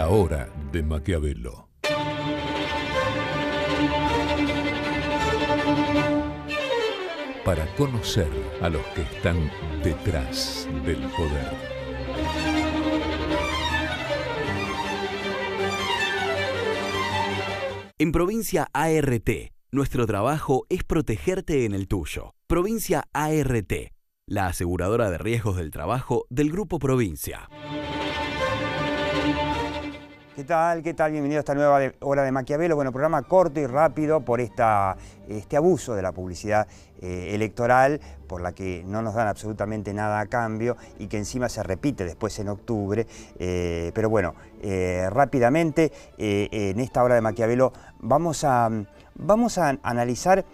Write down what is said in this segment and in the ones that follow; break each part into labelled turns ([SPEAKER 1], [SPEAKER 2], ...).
[SPEAKER 1] La hora de Maquiavelo. Para conocer a los que están detrás del poder.
[SPEAKER 2] En Provincia ART, nuestro trabajo es protegerte en el tuyo. Provincia ART, la aseguradora de riesgos del trabajo del Grupo Provincia.
[SPEAKER 3] ¿Qué tal? ¿Qué tal? Bienvenido a esta nueva hora de Maquiavelo. Bueno, programa corto y rápido por este abuso de la publicidad electoral, por la que no nos dan absolutamente nada a cambio y que encima se repite después en octubre. Pero bueno, rápidamente, en esta hora de Maquiavelo vamos a analizar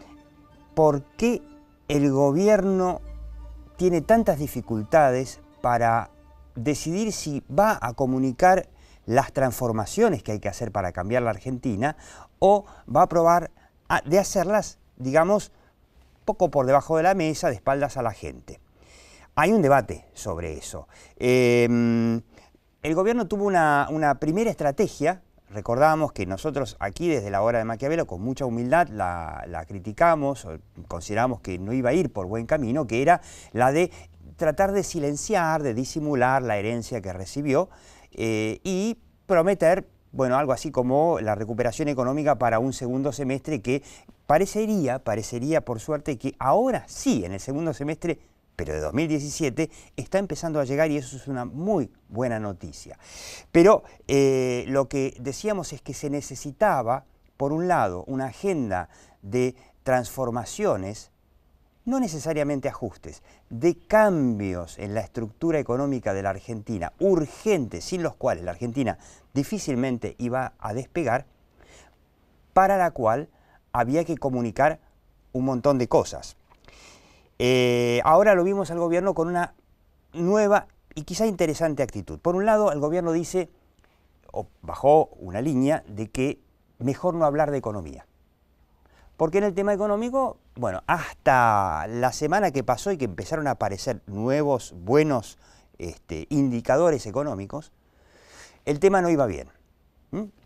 [SPEAKER 3] por qué el gobierno tiene tantas dificultades para decidir si va a comunicar las transformaciones que hay que hacer para cambiar la Argentina, o va a probar de hacerlas, digamos, poco por debajo de la mesa, de espaldas a la gente. Hay un debate sobre eso. El gobierno tuvo una primera estrategia. Recordábamos que nosotros aquí desde la hora de Maquiavelo con mucha humildad la criticamos, consideramos que no iba a ir por buen camino, que era la de tratar de silenciar, de disimular la herencia que recibió, y prometer, bueno, algo así como la recuperación económica para un segundo semestre que parecería por suerte que ahora sí, en el segundo semestre, pero de 2017, está empezando a llegar y eso es una muy buena noticia. Pero lo que decíamos es que se necesitaba, por un lado, una agenda de transformaciones, no necesariamente ajustes, de cambios en la estructura económica de la Argentina, urgentes, sin los cuales la Argentina difícilmente iba a despegar, para la cual había que comunicar un montón de cosas. Ahora lo vimos al gobierno con una nueva y quizá interesante actitud. Por un lado, el gobierno dice, o bajó una línea, de que mejor no hablar de economía. Porque en el tema económico, bueno, hasta la semana que pasó y que empezaron a aparecer nuevos, buenos indicadores económicos, el tema no iba bien.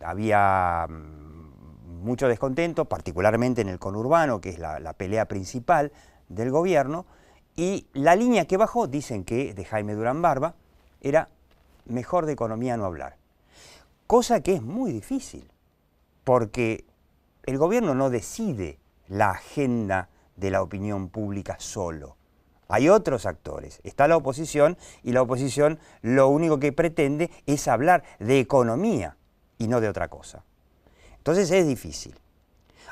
[SPEAKER 3] Había mucho descontento, particularmente en el conurbano, que es la pelea principal del gobierno, y la línea que bajó, dicen que de Jaime Durán Barba, era mejor de economía no hablar. Cosa que es muy difícil, porque el gobierno no decide la agenda de la opinión pública solo. Hay otros actores. Está la oposición y la oposición lo único que pretende es hablar de economía y no de otra cosa. Entonces es difícil.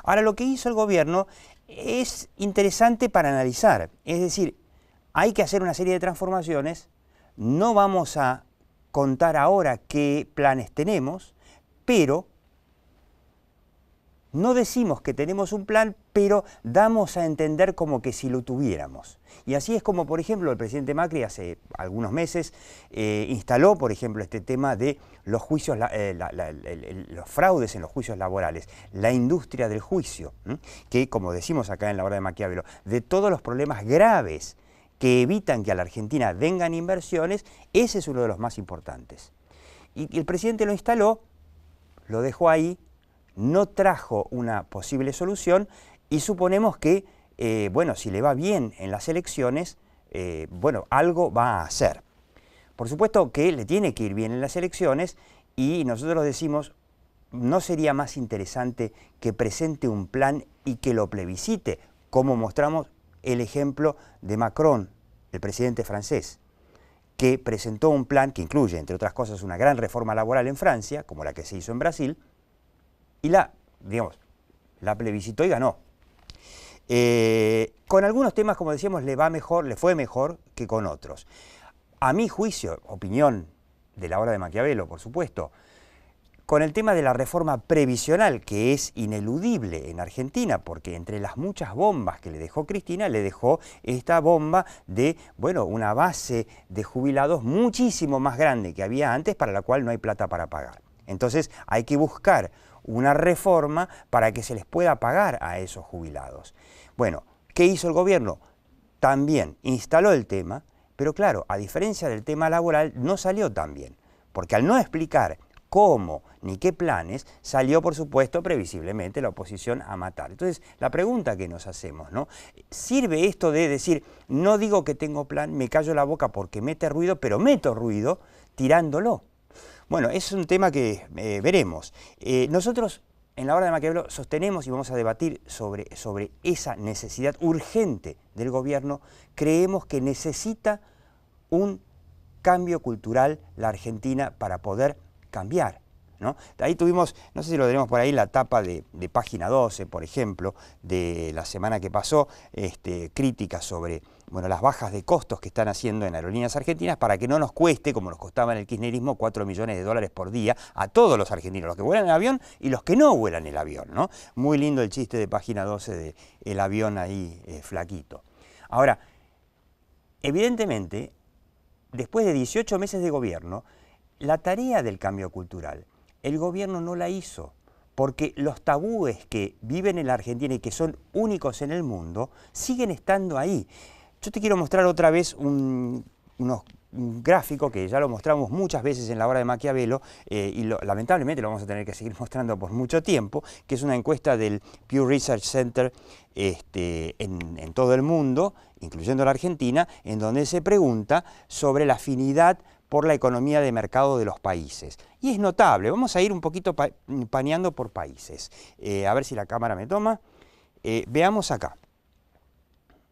[SPEAKER 3] Ahora, lo que hizo el gobierno es interesante para analizar. Es decir, hay que hacer una serie de transformaciones. No vamos a contar ahora qué planes tenemos, pero no decimos que tenemos un plan, pero damos a entender como que si lo tuviéramos. Y así es como, por ejemplo, el presidente Macri hace algunos meses instaló, por ejemplo, este tema de los juicios, los fraudes en los juicios laborales, la industria del juicio, que, como decimos acá en la hora de Maquiavelo, de todos los problemas graves que evitan que a la Argentina vengan inversiones, ese es uno de los más importantes. Y el presidente lo instaló, lo dejó ahí, no trajo una posible solución y suponemos que, bueno, si le va bien en las elecciones, bueno, algo va a hacer. Por supuesto que le tiene que ir bien en las elecciones y nosotros decimos, ¿no sería más interesante que presente un plan y que lo plebiscite, como mostramos el ejemplo de Macron, el presidente francés, que presentó un plan que incluye, entre otras cosas, una gran reforma laboral en Francia, como la que se hizo en Brasil, y la plebiscitó y ganó. Con algunos temas, como decíamos, le fue mejor que con otros. A mi juicio, opinión de la hora de Maquiavelo, por supuesto, con el tema de la reforma previsional, que es ineludible en Argentina, porque entre las muchas bombas que le dejó Cristina, le dejó esta bomba de, bueno, una base de jubilados muchísimo más grande que había antes, para la cual no hay plata para pagar. Entonces hay que buscar una reforma para que se les pueda pagar a esos jubilados. Bueno, ¿qué hizo el gobierno? También instaló el tema, pero claro, a diferencia del tema laboral, no salió tan bien, porque al no explicar cómo ni qué planes, salió, por supuesto, previsiblemente la oposición a matar. Entonces, la pregunta que nos hacemos, ¿no? ¿Sirve esto de decir, no digo que tengo plan, me callo la boca porque mete ruido, pero meto ruido tirándolo? Bueno, es un tema que veremos. Nosotros, en la hora de Maquiavelo, sostenemos y vamos a debatir sobre esa necesidad urgente del gobierno. Creemos que necesita un cambio cultural la Argentina para poder cambiar, ¿no? Ahí tuvimos, no sé si lo tenemos por ahí, la tapa de Página 12, por ejemplo, de la semana que pasó, críticas sobre las bajas de costos que están haciendo en Aerolíneas Argentinas para que no nos cueste, como nos costaba en el kirchnerismo, 4 millones de dólares por día a todos los argentinos, los que vuelan el avión y los que no vuelan el avión, ¿no? Muy lindo el chiste de Página 12 de el avión ahí flaquito. Ahora, evidentemente, después de 18 meses de gobierno, la tarea del cambio cultural, el gobierno no la hizo, porque los tabúes que viven en la Argentina y que son únicos en el mundo, siguen estando ahí. Yo te quiero mostrar otra vez un gráfico que ya lo mostramos muchas veces en la hora de Maquiavelo y lamentablemente lo vamos a tener que seguir mostrando por mucho tiempo, que es una encuesta del Pew Research Center en todo el mundo, incluyendo la Argentina, en donde se pregunta sobre la afinidad por la economía de mercado de los países. Y es notable, vamos a ir un poquito paneando por países. A ver si la cámara me toma. Veamos acá.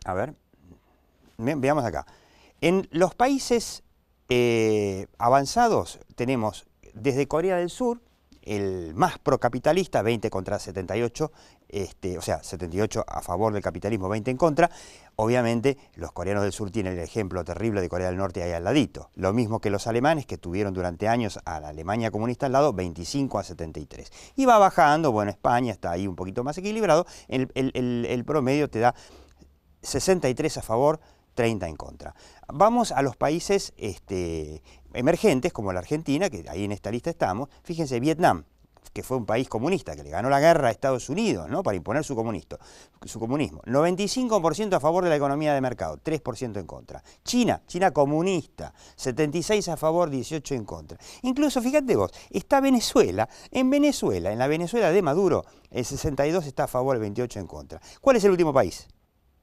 [SPEAKER 3] A ver, veamos acá. En los países avanzados tenemos desde Corea del Sur, el más procapitalista, 20 contra 78, o sea, 78 a favor del capitalismo, 20 en contra. Obviamente, los coreanos del sur tienen el ejemplo terrible de Corea del Norte ahí al ladito. Lo mismo que los alemanes, que tuvieron durante años a la Alemania comunista al lado, 25 a 73. Y va bajando, bueno, España está ahí un poquito más equilibrado, el promedio te da 63 a favor, 30 en contra. Vamos a los países emergentes, como la Argentina, que ahí en esta lista estamos. Fíjense, Vietnam, que fue un país comunista, que le ganó la guerra a Estados Unidos, ¿no?, para imponer su comunismo. 95% a favor de la economía de mercado, 3% en contra. China comunista, 76 a favor, 18 en contra. Incluso, fíjate vos, está Venezuela, en la Venezuela de Maduro, el 62 está a favor, el 28 en contra. ¿Cuál es el último país?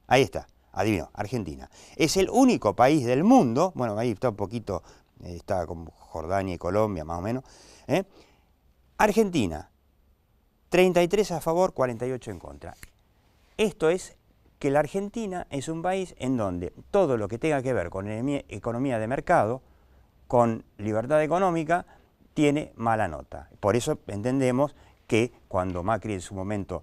[SPEAKER 3] Ahí está. Adivino, Argentina. Es el único país del mundo, bueno, ahí está un poquito, está con Jordania y Colombia más o menos. Argentina, 33 a favor, 48 en contra. Esto es que la Argentina es un país en donde todo lo que tenga que ver con economía de mercado, con libertad económica, tiene mala nota. Por eso entendemos que cuando Macri en su momento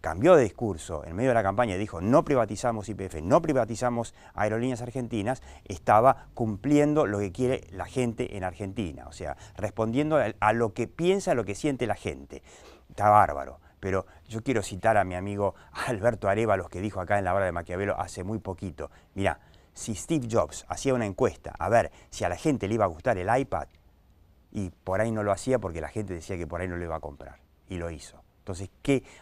[SPEAKER 3] cambió de discurso en medio de la campaña y dijo no privatizamos YPF, no privatizamos Aerolíneas Argentinas, estaba cumpliendo lo que quiere la gente en Argentina, o sea, respondiendo a lo que piensa, a lo que siente la gente. Está bárbaro, pero yo quiero citar a mi amigo Alberto Arévalos, que dijo acá en la hora de Maquiavelo hace muy poquito, mirá, si Steve Jobs hacía una encuesta a ver si a la gente le iba a gustar el iPad, y por ahí no lo hacía porque la gente decía que por ahí no lo iba a comprar, y lo hizo. Entonces,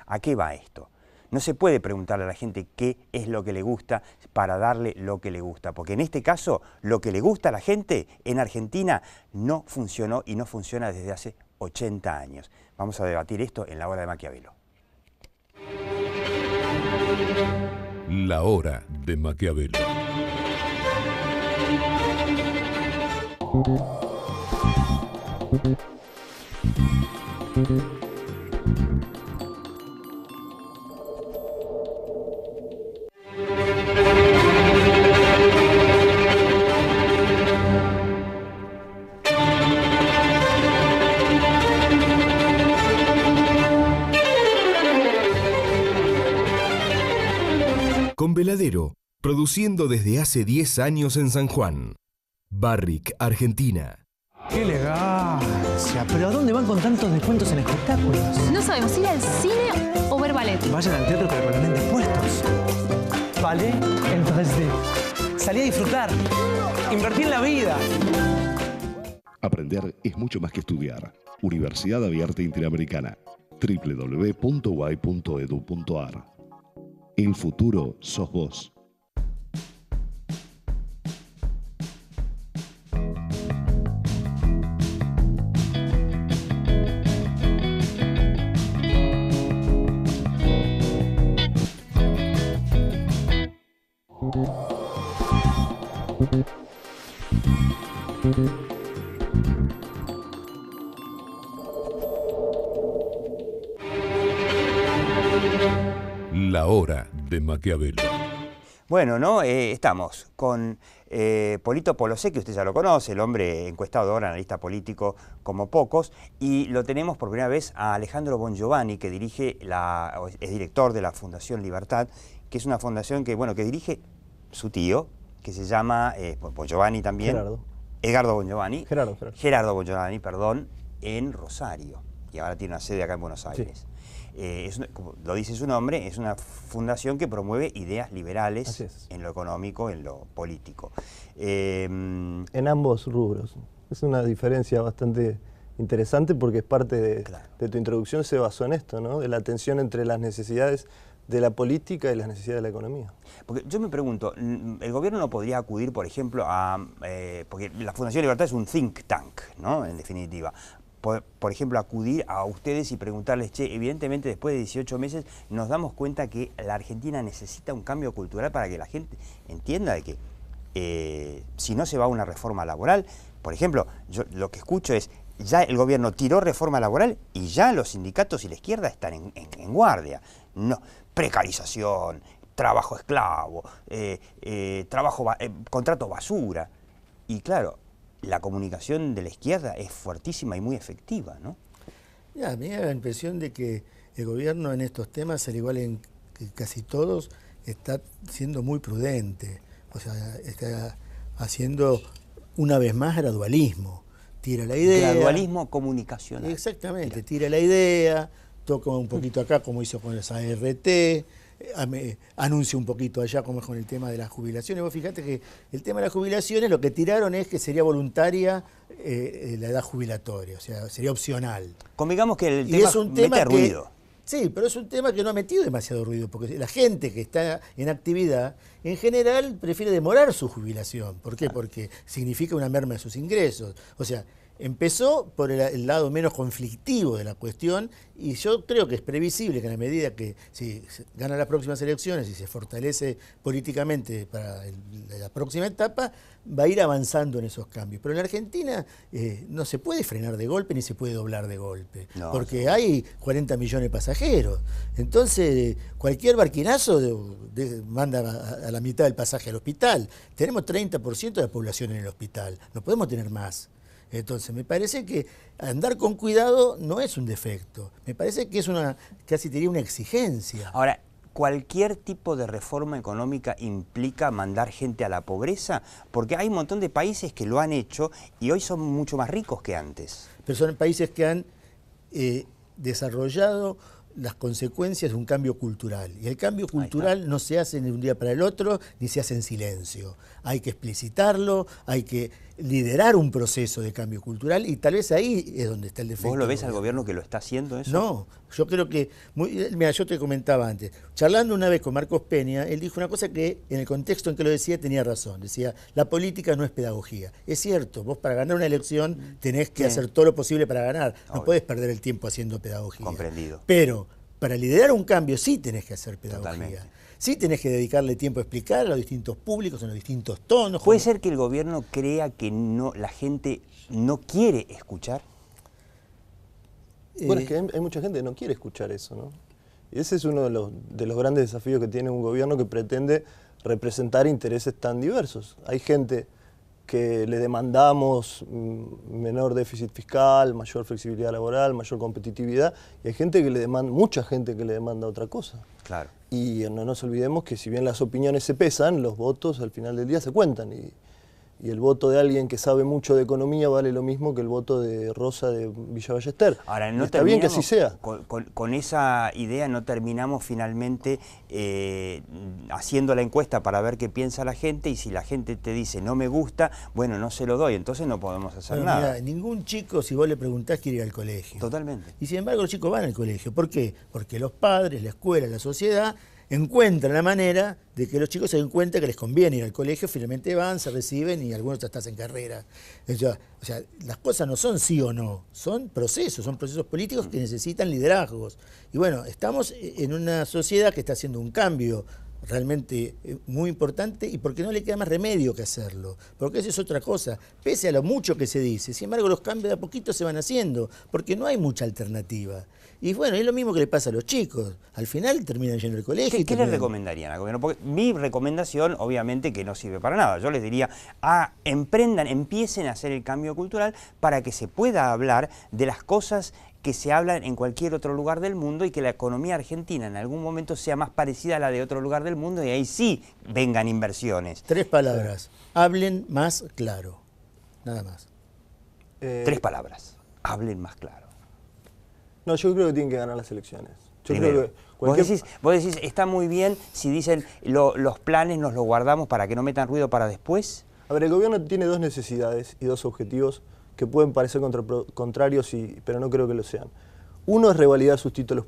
[SPEAKER 3] ¿a qué va esto? No se puede preguntarle a la gente qué es lo que le gusta para darle lo que le gusta, porque en este caso, lo que le gusta a la gente en Argentina no funcionó y no funciona desde hace 80 años. Vamos a debatir esto en la hora de Maquiavelo.
[SPEAKER 1] La hora de Maquiavelo.
[SPEAKER 4] Con Veladero, produciendo desde hace 10 años en San Juan. Barrick, Argentina.
[SPEAKER 5] ¡Qué elegancia! ¿Pero a dónde van con tantos descuentos en espectáculos?
[SPEAKER 6] No sabemos ir al cine o ver ballet.
[SPEAKER 5] Vayan al teatro pero con los lentes puestos. Ballet en 3D. Salí a disfrutar. Invertí en la vida.
[SPEAKER 7] Aprender es mucho más que estudiar. Universidad Abierta Interamericana. www.uay.edu.ar. El futuro sos vos.
[SPEAKER 1] La hora de Maquiavelo.
[SPEAKER 3] Bueno, ¿no? Estamos con Polito Polosek, que usted ya lo conoce, el hombre encuestador, analista político como pocos, y lo tenemos por primera vez a Alejandro Bongiovanni, que es director de la Fundación Libertad, que es una fundación que, bueno, que dirige su tío, que se llama Bongiovanni también. Gerardo Bongiovanni, perdón, en Rosario, y ahora tiene una sede acá en Buenos Aires. Sí. Como lo dice su nombre, es una fundación que promueve ideas liberales en lo económico, en lo político.
[SPEAKER 8] En ambos rubros. Es una diferencia bastante interesante porque es parte de tu introducción, se basó en esto, ¿no? De la tensión entre las necesidades de la política y las necesidades de la economía.
[SPEAKER 3] Porque yo me pregunto, ¿el gobierno no podría acudir, por ejemplo, porque la Fundación Libertad es un think tank, ¿no? En definitiva. Por ejemplo, acudir a ustedes y preguntarles, che, evidentemente después de 18 meses nos damos cuenta que la Argentina necesita un cambio cultural para que la gente entienda de que si no se va a una reforma laboral, por ejemplo, yo lo que escucho es, ya el gobierno tiró reforma laboral y ya los sindicatos y la izquierda están en guardia. No, precarización, trabajo esclavo, contrato basura. Y claro, la comunicación de la izquierda es fuertísima y muy efectiva, ¿no?
[SPEAKER 9] Ya, me da la impresión de que el gobierno en estos temas, al igual en casi todos, está siendo muy prudente. O sea, está haciendo una vez más gradualismo. Tira la idea.
[SPEAKER 3] Gradualismo comunicacional.
[SPEAKER 9] Exactamente, tira la idea, toca un poquito acá como hizo con los ART, anuncia un poquito allá como es con el tema de las jubilaciones. Vos fíjate que el tema de las jubilaciones lo que tiraron es que sería voluntaria la edad jubilatoria, o sea, sería opcional.
[SPEAKER 3] Convengamos que el tema, es un tema mete ruido.
[SPEAKER 9] Sí, pero es un tema que no ha metido demasiado ruido, porque la gente que está en actividad, en general, prefiere demorar su jubilación. ¿Por qué? Porque significa una merma de sus ingresos. O sea, empezó por el lado menos conflictivo de la cuestión y yo creo que es previsible que a la medida que si gana las próximas elecciones y se fortalece políticamente para la próxima etapa, va a ir avanzando en esos cambios. Pero en la Argentina no se puede frenar de golpe ni se puede doblar de golpe, porque hay 40 millones de pasajeros. Entonces, cualquier barquinazo manda a la mitad del pasaje al hospital. Tenemos 30% de la población en el hospital, no podemos tener más. Entonces, me parece que andar con cuidado no es un defecto, me parece que es casi diría una exigencia.
[SPEAKER 3] Ahora, ¿cualquier tipo de reforma económica implica mandar gente a la pobreza? Porque hay un montón de países que lo han hecho y hoy son mucho más ricos que antes.
[SPEAKER 9] Pero son países que han desarrollado las consecuencias de un cambio cultural. Y el cambio cultural no se hace de un día para el otro, ni se hace en silencio. Hay que explicitarlo, hay que liderar un proceso de cambio cultural y tal vez ahí es donde está el defecto.
[SPEAKER 3] ¿Vos lo ves al gobierno que lo está haciendo eso?
[SPEAKER 9] No, yo creo que... mira, yo te comentaba antes, charlando una vez con Marcos Peña, él dijo una cosa que en el contexto en que lo decía tenía razón. Decía, la política no es pedagogía. Es cierto, vos para ganar una elección tenés que hacer todo lo posible para ganar. No podés perder el tiempo haciendo pedagogía.
[SPEAKER 3] Comprendido.
[SPEAKER 9] Pero para liderar un cambio sí tenés que hacer pedagogía.
[SPEAKER 3] Totalmente.
[SPEAKER 9] Sí tenés que dedicarle tiempo a explicar a los distintos públicos, en los distintos tonos.
[SPEAKER 3] ¿Puede ser que el gobierno crea que la gente no quiere escuchar?
[SPEAKER 8] Bueno, es que hay mucha gente que no quiere escuchar eso, ¿no? Y ese es uno de los grandes desafíos que tiene un gobierno que pretende representar intereses tan diversos. Hay gente que le demandamos menor déficit fiscal, mayor flexibilidad laboral, mayor competitividad, y hay gente que le demanda, mucha gente que le demanda otra cosa.
[SPEAKER 3] Claro.
[SPEAKER 8] Y no nos olvidemos que si bien las opiniones se pesan, los votos al final del día se cuentan. Y el voto de alguien que sabe mucho de economía vale lo mismo que el voto de Rosa de Villa Ballester.
[SPEAKER 3] Ahora, no
[SPEAKER 8] está bien que así sea.
[SPEAKER 3] Con esa idea no terminamos finalmente haciendo la encuesta para ver qué piensa la gente, y si la gente te dice no me gusta, bueno, no se lo doy, entonces no podemos hacer nada.
[SPEAKER 9] Mira, ningún chico, si vos le preguntás, quiere ir al colegio.
[SPEAKER 3] Totalmente.
[SPEAKER 9] Y sin embargo los chicos van al colegio. ¿Por qué? Porque los padres, la escuela, la sociedad encuentran la manera de que los chicos se den cuenta que les conviene ir al colegio, finalmente van, se reciben y algunos ya están en carrera. O sea, las cosas no son sí o no, son procesos políticos que necesitan liderazgos. Y bueno, estamos en una sociedad que está haciendo un cambio realmente muy importante y porque no le queda más remedio que hacerlo, porque eso es otra cosa, pese a lo mucho que se dice. Sin embargo, los cambios de a poquito se van haciendo, porque no hay mucha alternativa. Y bueno, es lo mismo que le pasa a los chicos. Al final terminan yendo al colegio.
[SPEAKER 3] ¿Qué le recomendarían al gobierno? Porque mi recomendación, obviamente, que no sirve para nada. Yo les diría, empiecen a hacer el cambio cultural para que se pueda hablar de las cosas que se hablan en cualquier otro lugar del mundo y que la economía argentina en algún momento sea más parecida a la de otro lugar del mundo y ahí sí vengan inversiones.
[SPEAKER 9] 3 palabras. Hablen más claro. Nada más.
[SPEAKER 3] 3 palabras. Hablen más claro.
[SPEAKER 8] No, yo creo que tienen que ganar las elecciones. Yo
[SPEAKER 3] Primero,
[SPEAKER 8] creo que cualquier...
[SPEAKER 3] vos decís, está muy bien si dicen los planes nos los guardamos para que no metan ruido para después.
[SPEAKER 8] A ver, el gobierno tiene 2 necesidades y 2 objetivos que pueden parecer contrarios, pero no creo que lo sean. Uno es revalidar sus títulos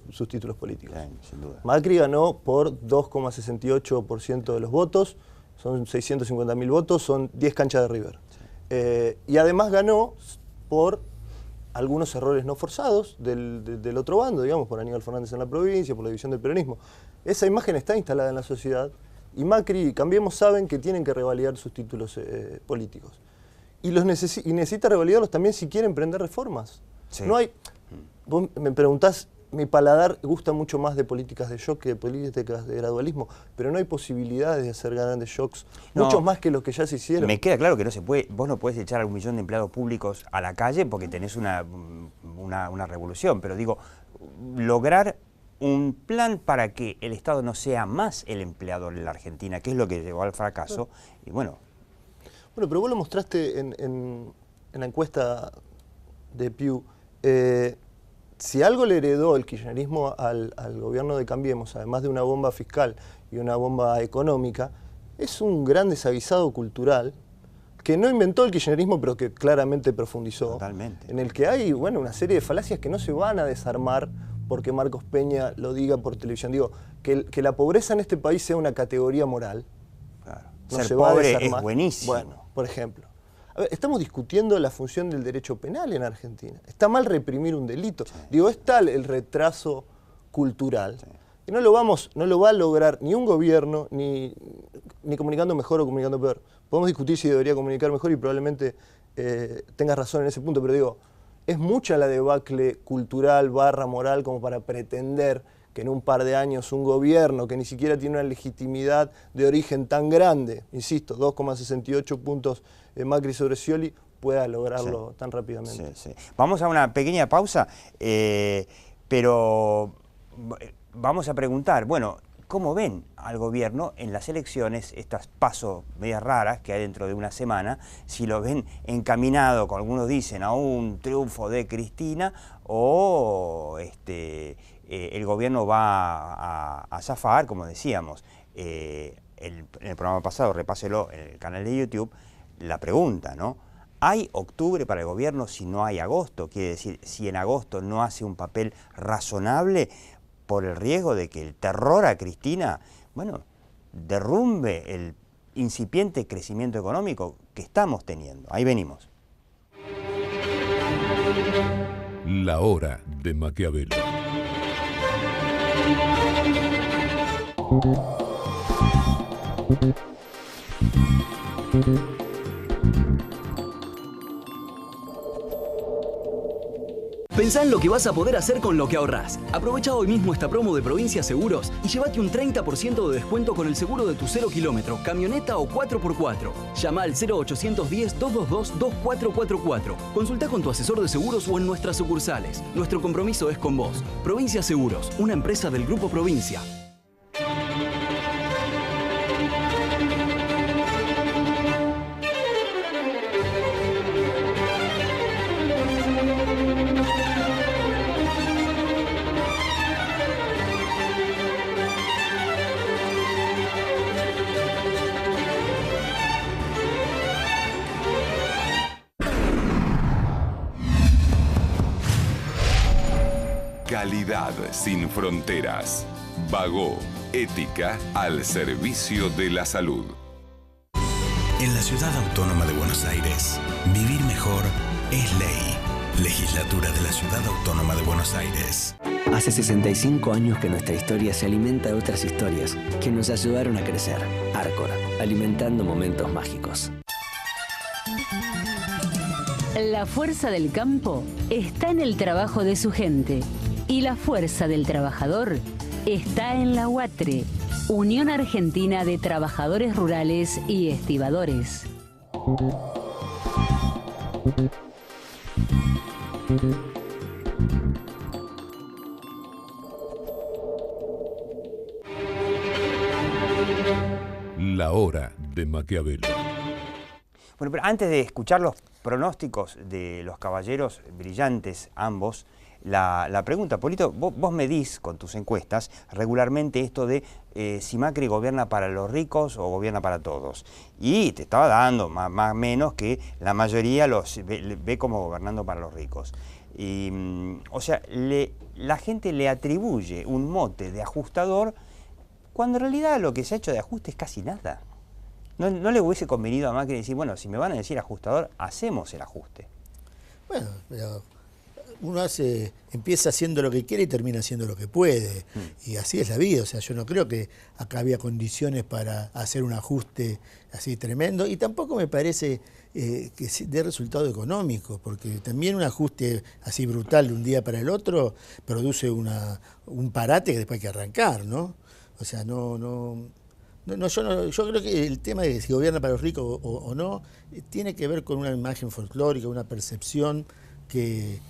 [SPEAKER 8] políticos.
[SPEAKER 3] Sí, sin duda.
[SPEAKER 8] Macri ganó por 2,68% de los votos, son 650.000 votos, son 10 canchas de River. Sí. Y además ganó por algunos errores no forzados del otro bando, digamos, por Aníbal Fernández en la provincia, por la división del peronismo. Esa imagen está instalada en la sociedad y Macri y Cambiemos saben que tienen que revalidar sus títulos políticos. Y necesita revalidarlos también si quieren emprender reformas. Sí. No hay... Vos me preguntás, mi paladar gusta mucho más de políticas de shock que de políticas de gradualismo, pero no hay posibilidades de hacer grandes shocks, muchos más que los que ya se hicieron.
[SPEAKER 3] Me queda claro que no se puede, vos no podés echar a 1 millón de empleados públicos a la calle porque tenés una revolución, pero digo, lograr un plan para que el Estado no sea más el empleador en la Argentina, que es lo que llevó al fracaso, y bueno...
[SPEAKER 8] Bueno, pero vos lo mostraste en la encuesta de Pew. Si algo le heredó el kirchnerismo al gobierno de Cambiemos, además de una bomba fiscal y una bomba económica, es un gran desaguisado cultural que no inventó el kirchnerismo, pero que claramente profundizó.
[SPEAKER 3] Totalmente.
[SPEAKER 8] En el que hay, bueno, una serie de falacias que no se van a desarmar porque Marcos Peña lo diga por televisión. Digo, que la pobreza en este país sea una categoría moral.
[SPEAKER 3] Claro.
[SPEAKER 8] No
[SPEAKER 3] Ser
[SPEAKER 8] se va a
[SPEAKER 3] pobre
[SPEAKER 8] desarmar.
[SPEAKER 3] Es buenísimo.
[SPEAKER 8] Bueno, por ejemplo. A ver, estamos discutiendo la función del derecho penal en Argentina. Está mal reprimir un delito. Sí. Digo, es tal el retraso cultural que no lo va a lograr ni un gobierno, ni comunicando mejor o comunicando peor. Podemos discutir si debería comunicar mejor y probablemente tengas razón en ese punto, pero digo, es mucha la debacle cultural / moral como para pretender que en un par de años un gobierno que ni siquiera tiene una legitimidad de origen tan grande, insisto, 2,68 puntos Macri sobre Scioli, pueda lograrlo tan rápidamente.
[SPEAKER 3] Sí, sí. Vamos a una pequeña pausa, pero vamos a preguntar, bueno, ¿cómo ven al gobierno en las elecciones, estas pasos medias raras que hay dentro de una semana, si lo ven encaminado, como algunos dicen, a un triunfo de Cristina o el gobierno va a zafar, como decíamos? En el programa pasado, repáselo en el canal de YouTube, la pregunta, ¿no? ¿Hay octubre para el gobierno si no hay agosto? Quiere decir, si en agosto no hace un papel razonable por el riesgo de que el terror a Cristina, bueno, derrumbe el incipiente crecimiento económico que estamos teniendo. Ahí venimos.
[SPEAKER 1] La hora de Maquiavelo.
[SPEAKER 10] Pensá en lo que vas a poder hacer con lo que ahorrás. Aprovecha hoy mismo esta promo de Provincia Seguros y llévate un 30% de descuento con el seguro de tu 0 kilómetro, camioneta o 4x4. Llama al 0810-222-2444. Consulta con tu asesor de seguros o en nuestras sucursales. Nuestro compromiso es con vos. Provincia Seguros, una empresa del Grupo Provincia.
[SPEAKER 11] Calidad sin fronteras. Bagó, ética al servicio de la salud.
[SPEAKER 12] En la Ciudad Autónoma de Buenos Aires, vivir mejor es ley. Legislatura de la Ciudad Autónoma de Buenos Aires.
[SPEAKER 13] Hace 65 años que nuestra historia se alimenta de otras historias que nos ayudaron a crecer. Arcor, alimentando momentos mágicos.
[SPEAKER 14] La fuerza del campo está en el trabajo de su gente y la fuerza del trabajador está en la UATRE, Unión Argentina de Trabajadores Rurales y Estibadores.
[SPEAKER 1] La hora de Maquiavelo.
[SPEAKER 3] Bueno, pero antes de escuchar los pronósticos de los caballeros brillantes, ambos, la pregunta, Polito, vos medís con tus encuestas regularmente esto de si Macri gobierna para los ricos o gobierna para todos. Y te estaba dando más o menos que la mayoría los ve como gobernando para los ricos. Y, o sea, la gente le atribuye un mote de ajustador cuando en realidad lo que se ha hecho de ajuste es casi nada. ¿No le hubiese convenido a Macri decir, bueno, si me van a decir ajustador, hacemos el ajuste?
[SPEAKER 9] Bueno, pero uno empieza haciendo lo que quiere y termina haciendo lo que puede. Y así es la vida. O sea, yo no creo que acá había condiciones para hacer un ajuste así tremendo. Y tampoco me parece que dé resultado económico, porque también un ajuste así brutal de un día para el otro produce un parate que después hay que arrancar, ¿no? O sea, yo creo que el tema de si gobierna para los ricos o no tiene que ver con una imagen folclórica, una percepción que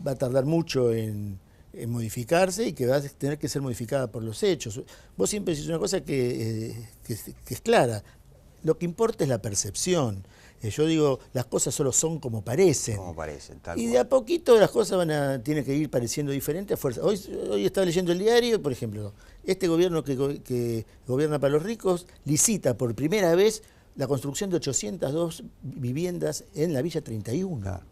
[SPEAKER 9] va a tardar mucho en modificarse y que va a tener que ser modificada por los hechos. Vos siempre decís una cosa que es clara, lo que importa es la percepción. Yo digo, las cosas solo son como parecen.
[SPEAKER 3] Como parecen, tal
[SPEAKER 9] y
[SPEAKER 3] cual.
[SPEAKER 9] de a poquito las cosas tienen que ir pareciendo diferentes a fuerza. Hoy estaba leyendo el diario, por ejemplo, este gobierno que gobierna para los ricos licita por primera vez la construcción de 802 viviendas en la Villa 31. Claro.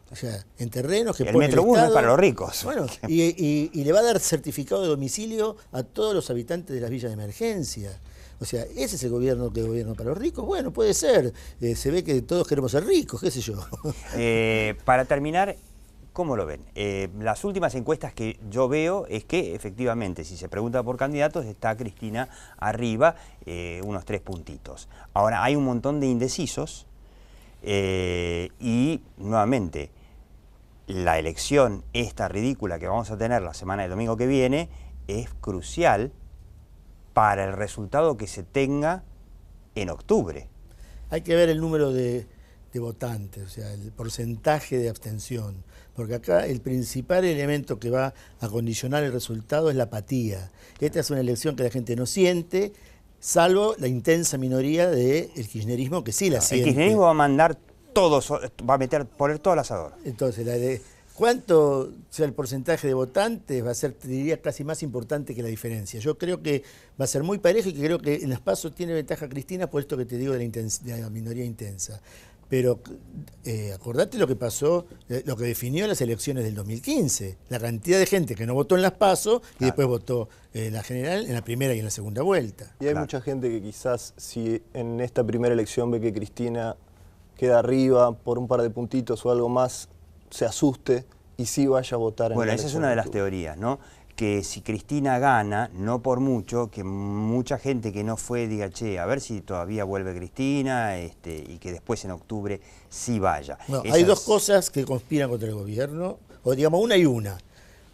[SPEAKER 9] O sea, en terrenos que pone el
[SPEAKER 3] Metrobús
[SPEAKER 9] Estado.
[SPEAKER 3] No es para los ricos.
[SPEAKER 9] Bueno, y le va a dar certificado de domicilio a todos los habitantes de las villas de emergencia. O sea, ¿ese es el gobierno que gobierna para los ricos? Bueno, puede ser. Se ve que todos queremos ser ricos, qué sé yo.
[SPEAKER 3] Para terminar, ¿cómo lo ven? Las últimas encuestas que yo veo es que efectivamente, si se pregunta por candidatos, está Cristina arriba, unos 3 puntitos. Ahora, hay un montón de indecisos y nuevamente, la elección esta ridícula que vamos a tener la semana del domingo que viene es crucial para el resultado que se tenga en octubre.
[SPEAKER 9] Hay que ver el número de votantes, o sea, el porcentaje de abstención, porque acá el principal elemento que va a condicionar el resultado es la apatía. Esta es una elección que la gente no siente, salvo la intensa minoría del kirchnerismo que sí la siente.
[SPEAKER 3] El kirchnerismo va a mandar todos, va a poner todo al asador.
[SPEAKER 9] Entonces, ¿cuánto sea el porcentaje de votantes? Va a ser, te diría, casi más importante que la diferencia. Yo creo que va a ser muy parejo y que creo que en las PASO tiene ventaja Cristina por esto que te digo de la minoría intensa. Pero acordate lo que pasó, lo que definió las elecciones del 2015. La cantidad de gente que no votó en las PASO y después votó en la general, en la primera y en la segunda vuelta.
[SPEAKER 8] Y hay mucha gente que quizás, si en esta primera elección ve que Cristina queda arriba por un par de puntitos o algo más, se asuste y sí vaya a votar en la elección.
[SPEAKER 3] Bueno, esa es una de las teorías, ¿no? Que si Cristina gana, no por mucho, que mucha gente que no fue diga, che, a ver si todavía vuelve Cristina, y que después en octubre sí vaya.
[SPEAKER 9] No, hay dos cosas que conspiran contra el gobierno, o digamos una y una.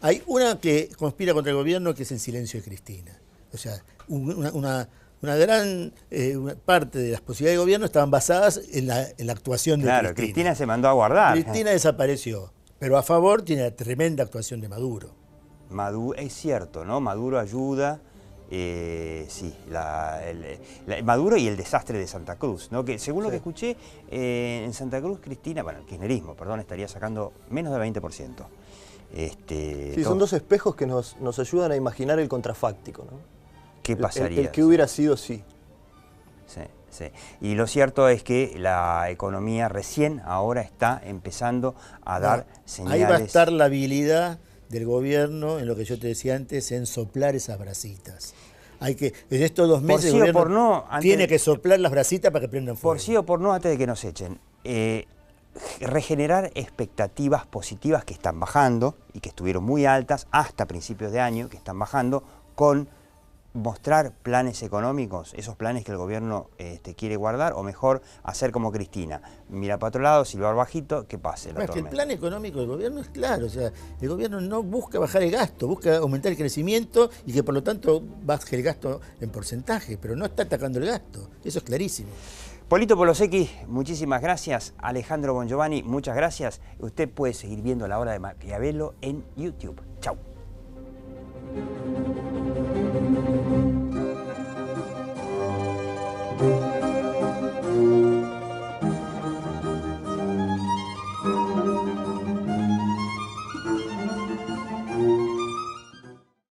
[SPEAKER 9] Hay una que conspira contra el gobierno, que es el silencio de Cristina. O sea, una gran parte de las posibilidades de gobierno estaban basadas en la actuación de Cristina.
[SPEAKER 3] Claro, Cristina se mandó a guardar.
[SPEAKER 9] Cristina desapareció, pero a favor tiene la tremenda actuación de Maduro.
[SPEAKER 3] Maduro, es cierto, ¿no? Maduro ayuda, sí, Maduro y el desastre de Santa Cruz, ¿no? Que según lo que escuché, en Santa Cruz, Cristina, bueno, el kirchnerismo, perdón, estaría sacando menos del 20%.
[SPEAKER 8] Sí, son dos espejos que nos ayudan a imaginar el contrafáctico, ¿no?
[SPEAKER 3] ¿Qué pasaría?
[SPEAKER 8] El que hubiera sido sí.
[SPEAKER 3] Sí, sí. Y lo cierto es que la economía recién ahora está empezando a dar señales.
[SPEAKER 9] Ahí va a estar la habilidad del gobierno, en lo que yo te decía antes, en soplar esas brasitas. Hay que, en estos 2 meses el gobierno tiene que soplar las brasitas para que prendan fuego.
[SPEAKER 3] Por sí o por no, antes de que nos echen. regenerar expectativas positivas que están bajando y que estuvieron muy altas hasta principios de año, que están bajando, con mostrar planes económicos, esos planes que el gobierno quiere guardar, o mejor, hacer como Cristina, mira para otro lado, silbar bajito, que pase la tormenta.
[SPEAKER 9] Es que el plan económico del gobierno es claro, o sea, el gobierno no busca bajar el gasto, busca aumentar el crecimiento y que por lo tanto baje el gasto en porcentaje, pero no está atacando el gasto, eso es clarísimo.
[SPEAKER 3] Polito Polosecchi, muchísimas gracias. Alejandro Bongiovanni, muchas gracias. Usted puede seguir viendo La Hora de Maquiavelo en YouTube. Chau.